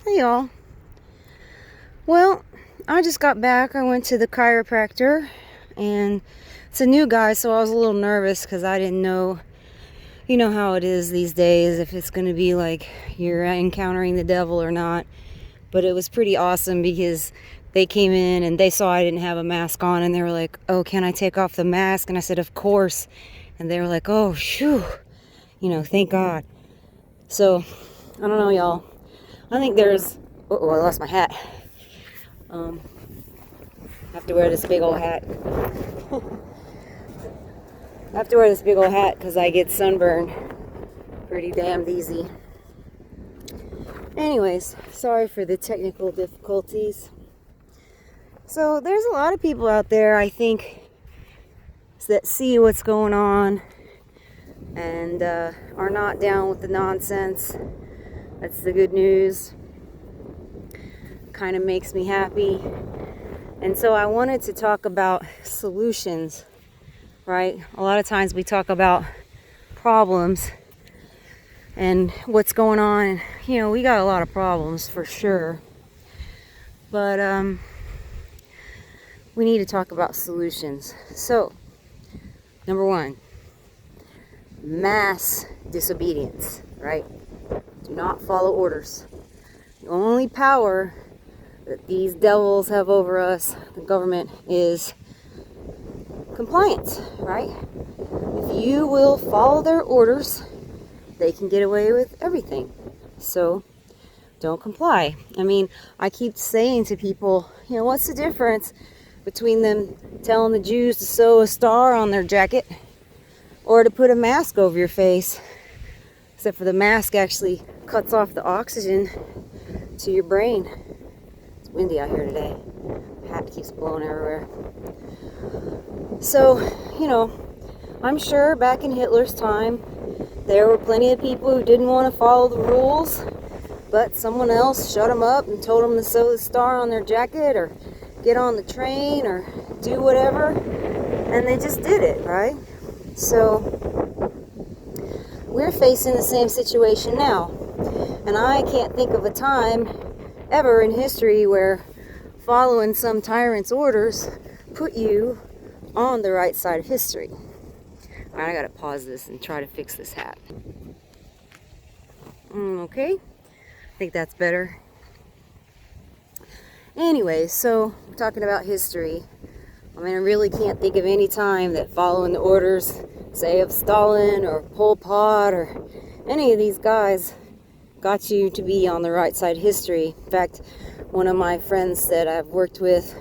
Hey y'all. Well, I just got back. I went to the chiropractor and it's a new guy, so I was a little nervous because I didn't know, you know how it is these days, if it's going to be like you're encountering the devil or not. But it was pretty awesome because they came in and they saw I didn't have a mask on and they were like, "Oh, can I take off the mask?" And I said, "Of course." And they were like, "Oh, shoo, thank God." So, I don't know, y'all. I think there's, oh, I lost my hat. I have to wear this big old hat. I have to wear this big old hat because I get sunburned pretty damn easy. Anyways, sorry for the technical difficulties. So there's a lot of people out there, I think, that see what's going on and are not down with the nonsense. That's the good news. Kind of makes me happy. And so I wanted to talk about solutions, right? A lot of times we talk about problems and what's going on. We got a lot of problems for sure. But we need to talk about solutions. So, number one, mass disobedience, right? Do not follow orders. The only power that these devils have over us, the government, is compliance, right? If you will follow their orders, they can get away with everything. So don't comply. I mean, I keep saying to people, what's the difference between them telling the Jews to sew a star on their jacket or to put a mask over your face? Except for the mask actually cuts off the oxygen to your brain. It's windy out here today. The hat keeps blowing everywhere. So, I'm sure back in Hitler's time, there were plenty of people who didn't want to follow the rules, but someone else shut them up and told them to sew the star on their jacket or get on the train or do whatever, and they just did it, right? So we're facing the same situation now, and I can't think of a time ever in history where following some tyrant's orders put you on the right side of history. All right, I gotta pause this and try to fix this hat. Okay, I think that's better. Anyway, so we're talking about history. I mean, I really can't think of any time that following the orders, say, of Stalin or Pol Pot or any of these guys got you to be on the right side of history. In fact, one of my friends that I've worked with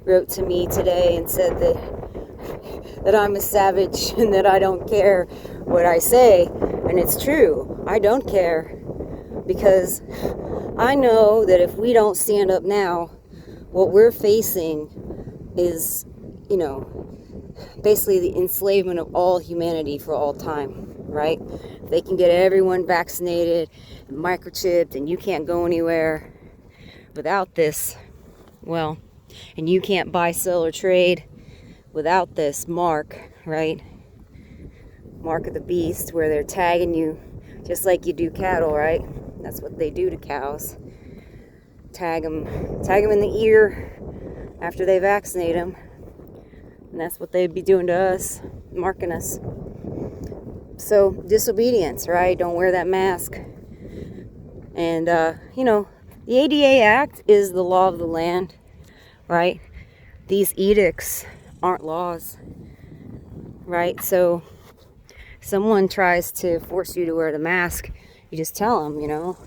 wrote to me today and said that I'm a savage and that I don't care what I say. And it's true. I don't care, because I know that if we don't stand up now, what we're facing is, basically the enslavement of all humanity for all time, right? They can get everyone vaccinated and microchipped and you can't go anywhere without this. Well, and you can't buy, sell, or trade without this mark, right? Mark of the beast, where they're tagging you just like you do cattle, right? That's what they do to cows. Tag them in the ear after they vaccinate them. And that's what they'd be doing to us, marking us. So, disobedience, right? Don't wear that mask. And, the ADA Act is the law of the land, right? These edicts aren't laws, right? So, someone tries to force you to wear the mask, you just tell them,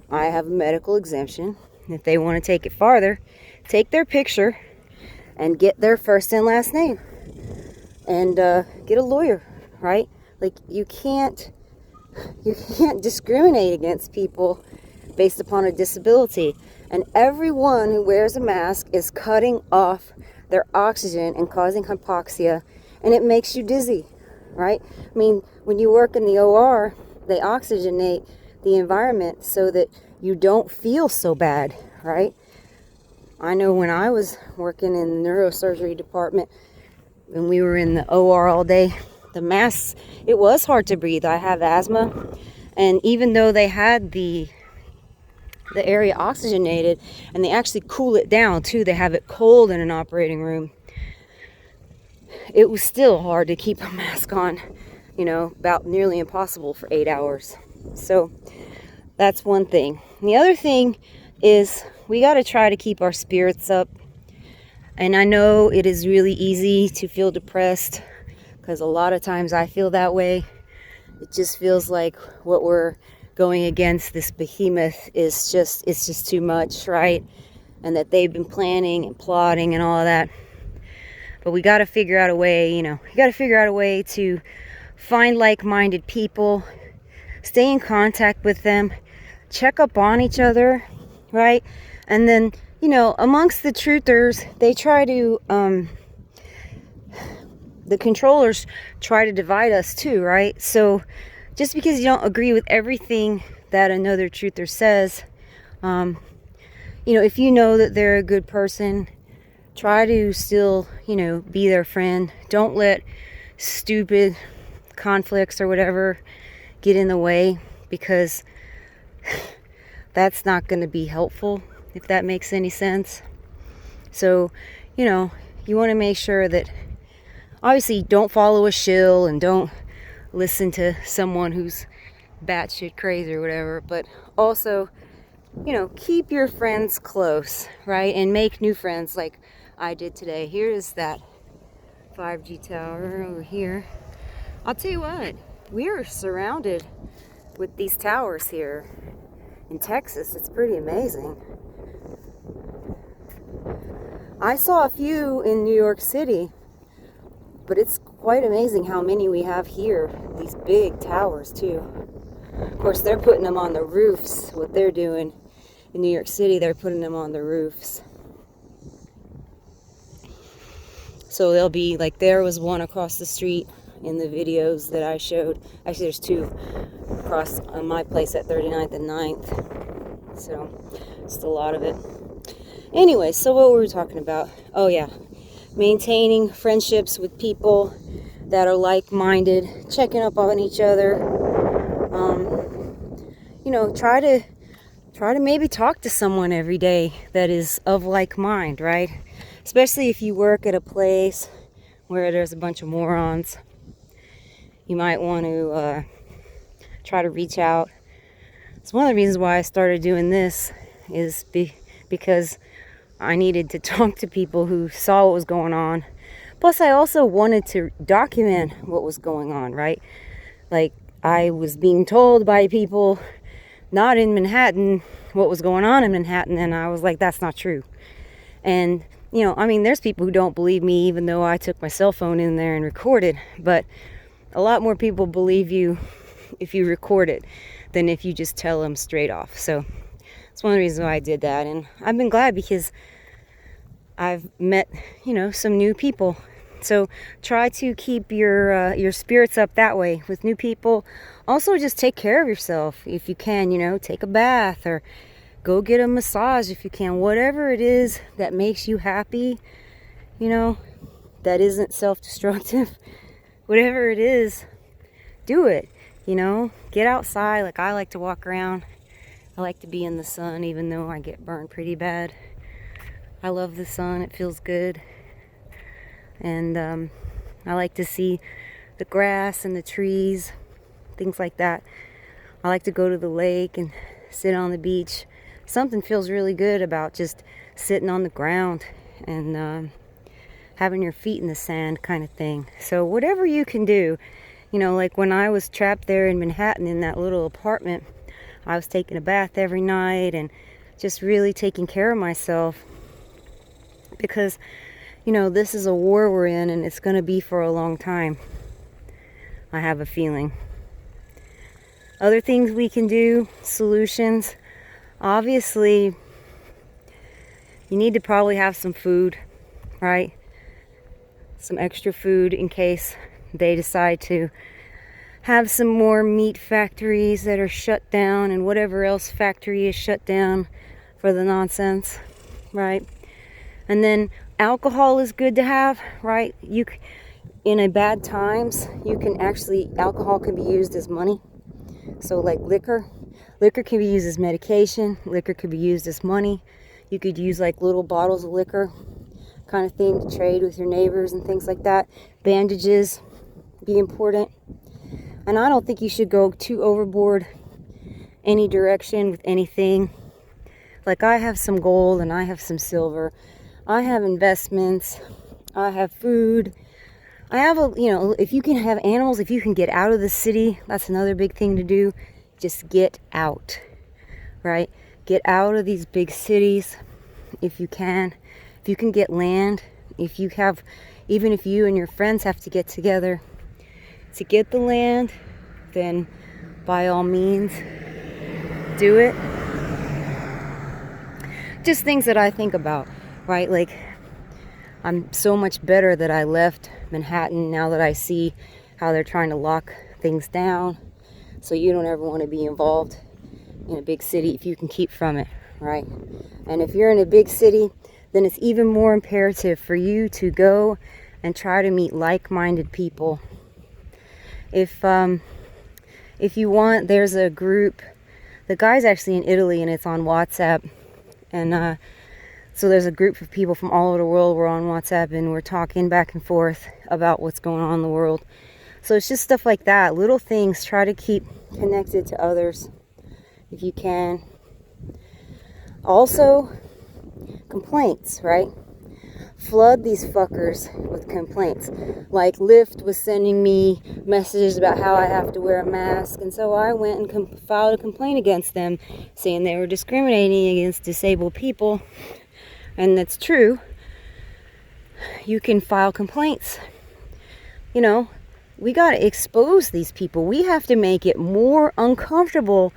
I have a medical exemption. If they want to take it farther, take their picture and get their first and last name and get a lawyer, right? Like, you can't discriminate against people based upon a disability. And everyone who wears a mask is cutting off their oxygen and causing hypoxia, and it makes you dizzy, right? I mean, when you work in the OR, they oxygenate the environment so that you don't feel so bad, right? I know when I was working in the neurosurgery department and we were in the OR all day, the masks, it was hard to breathe. I have asthma, and even though they had the the area oxygenated, and they actually cool it down too. They have it cold in an operating room. It was still hard to keep a mask on, you know, about nearly impossible for 8 hours. So that's one thing. And the other thing is we got to try to keep our spirits up. And I know it is really easy to feel depressed, because a lot of times I feel that way. It just feels like what we're going against, this behemoth, is just, it's just too much, right? And that they've been planning and plotting and all of that. But we got to figure out a way, you know, you got to figure out a way to find like-minded people, stay in contact with them, check up on each other, right? And then, you know, amongst the truthers, they try to, the controllers try to divide us too, right? So just because you don't agree with everything that another truther says, you know, if you know that they're a good person, try to still, you know, be their friend. Don't let stupid conflicts or whatever get in the way, because that's not going to be helpful, if that makes any sense. So, you know, you want to make sure that, obviously, don't follow a shill and don't listen to someone who's batshit crazy or whatever, but also, you know, keep your friends close, right? And make new friends like I did today. Here is that 5G tower over here. I'll tell you what, we are surrounded with these towers here in Texas. It's pretty amazing. I saw a few in New York City, but it's quite amazing how many we have here. These big towers too. Of course, they're putting them on the roofs. What they're doing in New York City, they're putting them on the roofs. So they'll be like, there was one across the street in the videos that I showed. Actually, there's two across on my place at 39th and 9th. So just a lot of it. Anyway, so what were we talking about? Oh yeah, maintaining friendships with people that are like-minded, checking up on each other. You know, try to maybe talk to someone every day that is of like mind, right? Especially if you work at a place where there's a bunch of morons. You might want to try to reach out. It's one of the reasons why I started doing this, is because I needed to talk to people who saw what was going on. Plus, I also wanted to document what was going on, right? Like, I was being told by people not in Manhattan what was going on in Manhattan, and I was like, that's not true. And, you know, I mean, there's people who don't believe me, even though I took my cell phone in there and recorded, but a lot more people believe you if you record it than if you just tell them straight off. So it's one of the reasons why I did that, and I've been glad because I've met, you know, some new people. So try to keep your spirits up that way with new people. Also, just take care of yourself if you can, you know, take a bath or go get a massage if you can. Whatever it is that makes you happy, you know, that isn't self-destructive. Whatever it is, do it, you know. Get outside. Like, I like to walk around. I like to be in the sun, even though I get burned pretty bad. I love the sun. It feels good. And I like to see the grass and the trees, things like that. I like to go to the lake and sit on the beach. Something feels really good about just sitting on the ground and having your feet in the sand kind of thing. So whatever you can do, you know, like when I was trapped there in Manhattan in that little apartment, I was taking a bath every night and just really taking care of myself, because, you know, this is a war we're in, and it's going to be for a long time. I have a feeling. Other things we can do, solutions. Obviously, you need to probably have some food, right? Some extra food in case they decide to have some more meat factories that are shut down, and whatever else factory is shut down for the nonsense, right? And then alcohol is good to have, right? In a bad times, you can actually, alcohol can be used as money. So like liquor Liquor can be used as medication. Liquor could be used as money. You could use like little bottles of liquor kind of thing to trade with your neighbors and things like that. Bandages be important. And I don't think you should go too overboard any direction with anything. Like, I have some gold and I have some silver. I have investments. I have food. I have if you can have animals, if you can get out of the city, that's another big thing to do. Just get out, right? Get out of these big cities if you can. If you can get land, even if you and your friends have to get together to get the land, then by all means, do it. Just things that I think about, right? Like, I'm so much better that I left Manhattan now that I see how they're trying to lock things down. So you don't ever want to be involved in a big city if you can keep from it, right? And if you're in a big city, then it's even more imperative for you to go and try to meet like-minded people. If you want, there's a group. The guy's actually in Italy, and it's on WhatsApp. And so there's a group of people from all over the world. We're on WhatsApp, and we're talking back and forth about what's going on in the world. So it's just stuff like that. Little things. Try to keep connected to others if you can. Also, complaints, right? Flood these fuckers with complaints. Like, Lyft was sending me messages about how I have to wear a mask, and so I went and filed a complaint against them, saying they were discriminating against disabled people. And that's true. You can file complaints. We got to expose these people. We have to make it more uncomfortable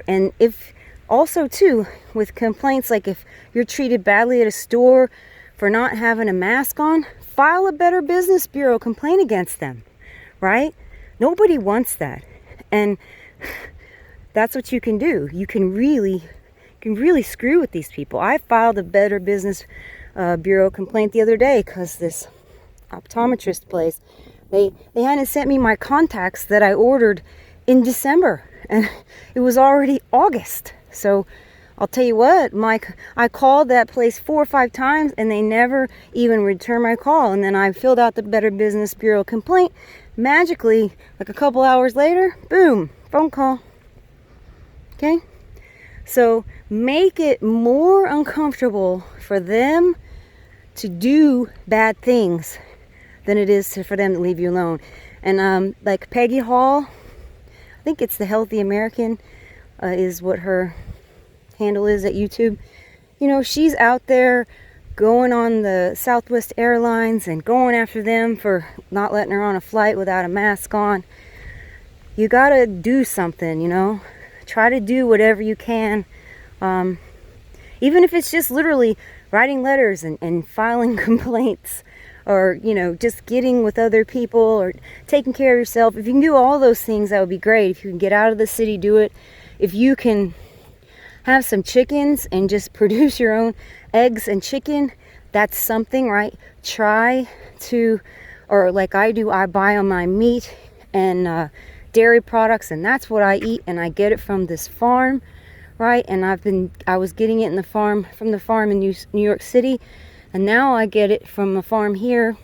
and if also too, with complaints, like if you're treated badly at a store for not having a mask on, file a Better Business Bureau complaint against them, right? Nobody wants that. And that's what you can do. You can really screw with these people. I filed a Better Business Bureau complaint the other day because this optometrist place, they hadn't sent me my contacts that I ordered in December, and it was already August. So I'll tell you what, I called that place 4 or 5 times, and they never even returned my call. And then I filled out the Better Business Bureau complaint. Magically, like a couple hours later, boom, phone call. Okay? So make it more uncomfortable for them to do bad things than it is for them to leave you alone. And like Peggy Hall, I think it's the Healthy American, is what her handle is at YouTube. She's out there going on the Southwest Airlines and going after them for not letting her on a flight without a mask on. You gotta do something, Try to do whatever you can. Even if it's just literally writing letters and filing complaints, or just getting with other people, or taking care of yourself. If you can do all those things, that would be great. If you can get out of the city, do it. If you can have some chickens and just produce your own eggs and chicken, that's something, right? Try to, or like I do, I buy on my meat and dairy products, and that's what I eat, and I get it from this farm, right? And I was getting it from the farm in New York City, and now I get it from a farm here.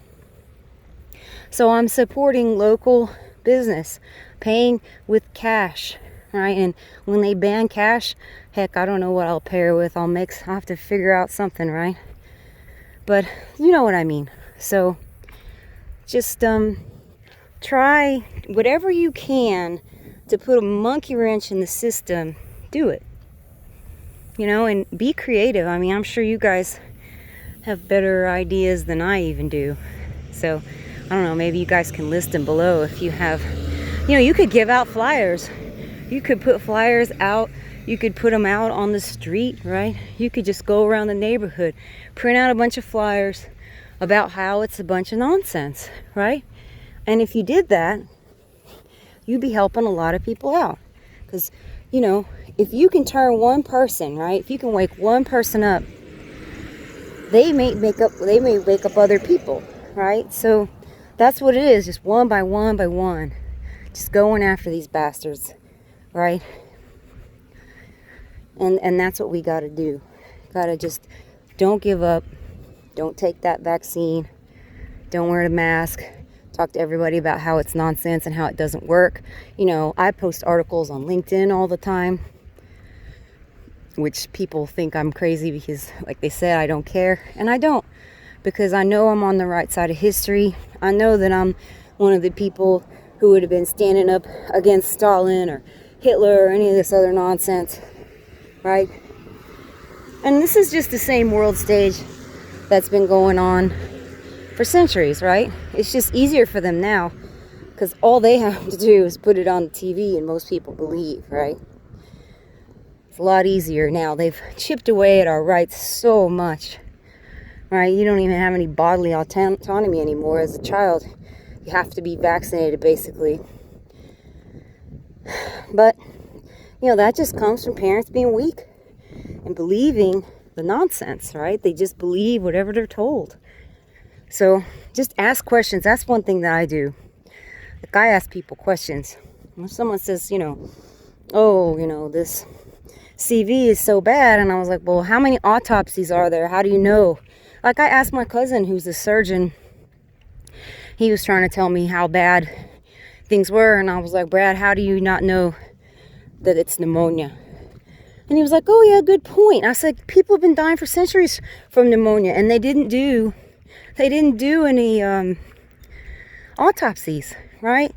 So I'm supporting local business, paying with cash, right? And when they ban cash, heck, I don't know what I'll pair with. I'll have to figure out something, right? But you know what I mean. So just try whatever you can to put a monkey wrench in the system. Do it. And be creative. I mean, I'm sure you guys have better ideas than I even do. So I don't know, maybe you guys can list them below if you have. You could give out flyers. You could put flyers out. You could put them out on the street, right? You could just go around the neighborhood, print out a bunch of flyers about how it's a bunch of nonsense, right? And if you did that, you'd be helping a lot of people out. Because, if you can turn one person, right? If you can wake one person up, they may wake up other people, right? So that's what it is, just one by one by one. Just going after these bastards, right? And that's what we got to do. Got to just don't give up. Don't take that vaccine. Don't wear a mask. Talk to everybody about how it's nonsense and how it doesn't work. You know, I post articles on LinkedIn all the time, which people think I'm crazy because, like they said, I don't care. And I don't, because I know I'm on the right side of history. I know that I'm one of the people who would have been standing up against Stalin or Hitler or any of this other nonsense, right? And this is just the same world stage that's been going on for centuries, right? It's just easier for them now because all they have to do is put it on the TV and most people believe, right? It's a lot easier now. They've chipped away at our rights so much, right? You don't even have any bodily autonomy anymore as a child. You have to be vaccinated, basically. But, you know, that just comes from parents being weak and believing the nonsense, right? They just believe whatever they're told. So just ask questions. That's one thing that I do. Like, I ask people questions. When someone says, you know, oh, you know, this CV is so bad, and I was like, well, how many autopsies are there? How do you know? Like, I asked my cousin, who's a surgeon. He was trying to tell me how bad things were, and I was like, Brad, how do you not know that it's pneumonia? And he was like, oh yeah, good point. I said, people have been dying for centuries from pneumonia, and they didn't do any autopsies, right?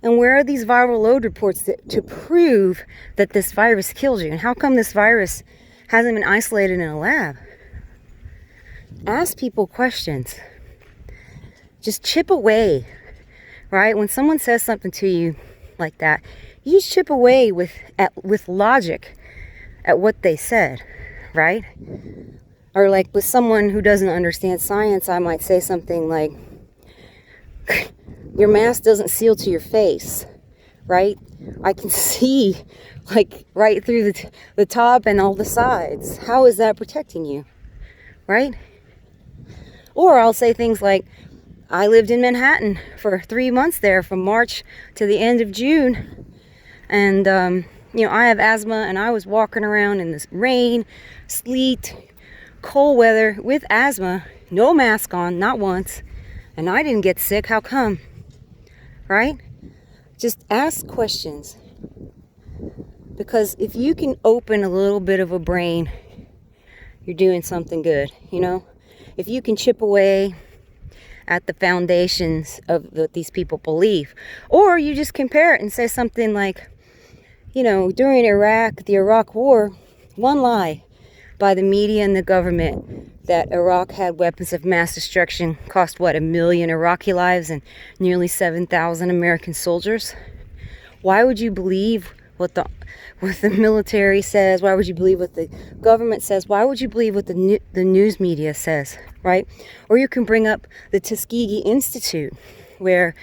And where are these viral load reports to prove that this virus kills you? And how come this virus hasn't been isolated in a lab? Ask people questions. Just chip away, right? When someone says something to you like that, you just chip away with logic at what they said, right? Or like with someone who doesn't understand science, I might say something like, your mask doesn't seal to your face, right? I can see like right through the top and all the sides. How is that protecting you, right? Or I'll say things like, I lived in Manhattan for 3 months there, from March to the end of June. And, you know, I have asthma, and I was walking around in this rain, sleet, cold weather with asthma, no mask on, not once. And I didn't get sick. How come? Right? Just ask questions. Because if you can open a little bit of a brain, you're doing something good, you know? If you can chip away at the foundations of what these people believe. Or you just compare it and say something like, you know, during the Iraq War, one lie by the media and the government that Iraq had weapons of mass destruction cost, what, 1 million Iraqi lives and nearly 7,000 American soldiers? Why would you believe what the military says? Why would you believe what the government says? Why would you believe what the news media says, right? Or you can bring up the Tuskegee Institute, where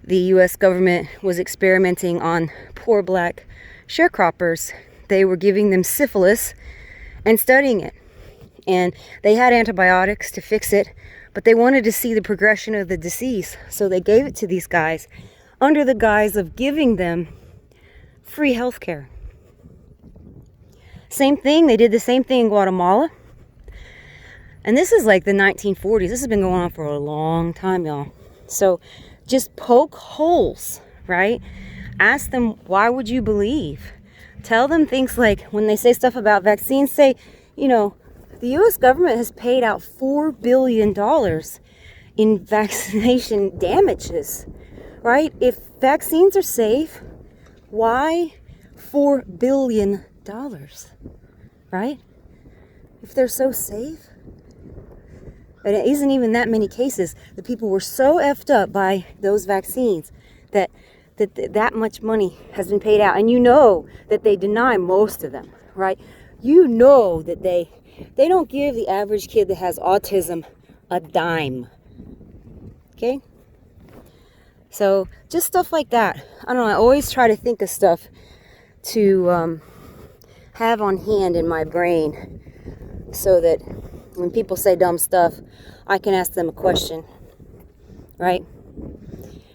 the U.S. government was experimenting on poor black sharecroppers. They were giving them syphilis and studying it. And they had antibiotics to fix it, but they wanted to see the progression of the disease. So they gave it to these guys under the guise of giving them free health care. Same thing, they did the same thing in Guatemala. And this is like the 1940s. This has been going on for a long time, y'all. So just poke holes, right? Ask them, why would you believe? Tell them things like, when they say stuff about vaccines, say, you know, the U.S. government has paid out $4 billion in vaccination damages, right? If vaccines are safe, why $4 billion, right? If they're so safe. But it isn't even that many cases. The people were so effed up by those vaccines that much money has been paid out. And you know that they deny most of them, right? You know that they don't give the average kid that has autism a dime. Okay? So just stuff like that. I don't know, I always try to think of stuff to have on hand in my brain so that when people say dumb stuff, I can ask them a question, right?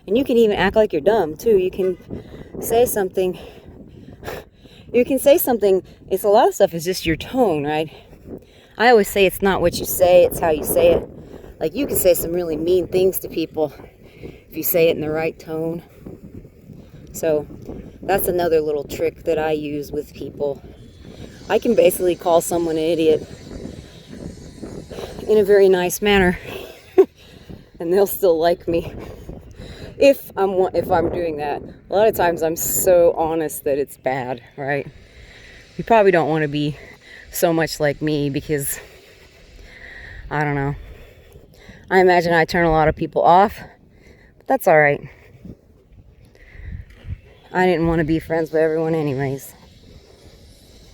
And you can even act like you're dumb too. You can say something, You can say something, it's a lot of stuff is just your tone, right? I always say it's not what you say, it's how you say it. Like, you can say some really mean things to people if you say it in the right tone. So that's another little trick that I use with people. I can basically call someone an idiot in a very nice manner and they'll still like me if I'm doing that. A lot of times I'm so honest that it's bad, right? You probably don't want to be so much like me because, I don't know, I imagine I turn a lot of people off, but that's all right. I didn't want to be friends with everyone anyways,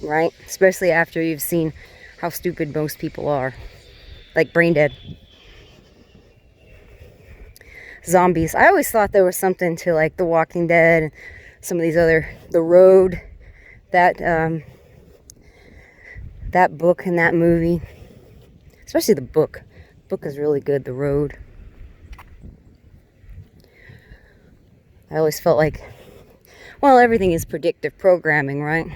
right? Especially after you've seen how stupid most people are, like brain dead. Zombies. I always thought there was something to like The Walking Dead and some of these other, The Road, that book and that movie, especially the book. The book is really good, The Road. I always felt like, well, everything is predictive programming, right?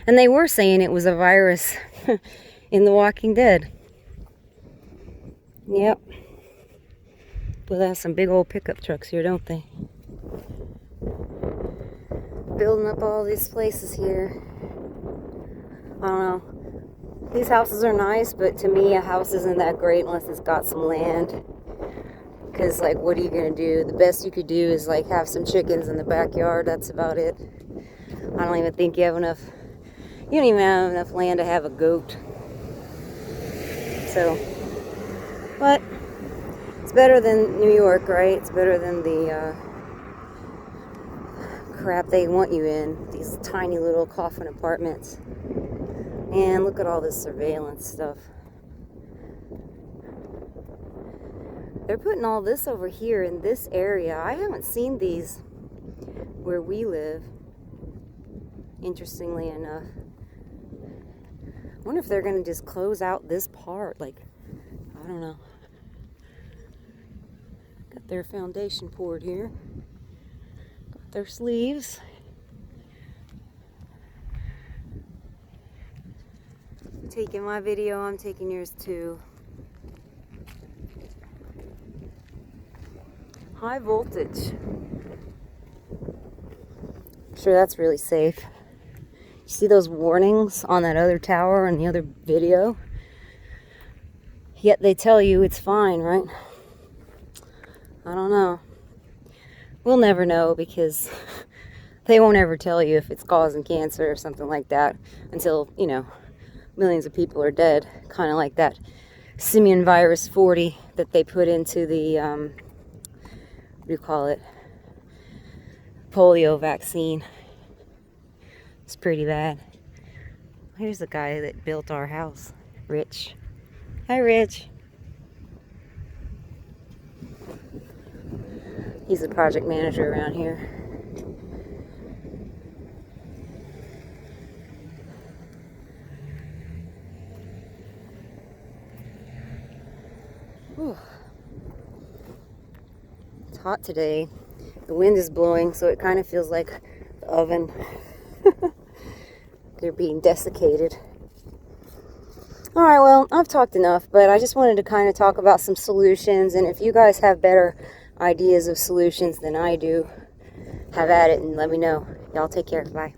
And they were saying it was a virus in The Walking Dead. Yep. Well, they have some big old pickup trucks here, don't they? Building up all these places here. I don't know. These houses are nice, but to me, a house isn't that great unless it's got some land. Because, like, what are you going to do? The best you could do is, like, have some chickens in the backyard. That's about it. I don't even think you have enough. You don't even have enough land to have a goat. So, but it's better than New York, right? It's better than the crap they want you in. These tiny little coffin apartments. And look at all this surveillance stuff. They're putting all this over here in this area. I haven't seen these where we live, interestingly enough. I wonder if they're going to just close out this part. Like, I don't know. Got their foundation poured here. Got their sleeves. Taking my video, I'm taking yours too. High voltage. I'm sure that's really safe. You see those warnings on that other tower and the other video? Yet they tell you it's fine, right? I don't know. We'll never know because they won't ever tell you if it's causing cancer or something like that until, you know, millions of people are dead. Kind of like that simian virus 40 that they put into the, what do you call it? Polio vaccine. It's pretty bad. Here's the guy that built our house, Rich. Hi, Rich. He's the project manager around here. Whew. It's hot today. The wind is blowing, so it kind of feels like the oven. They're being desiccated. Alright, well, I've talked enough, but I just wanted to kind of talk about some solutions, and if you guys have better ideas of solutions than I do, have at it and let me know. Y'all take care. Bye.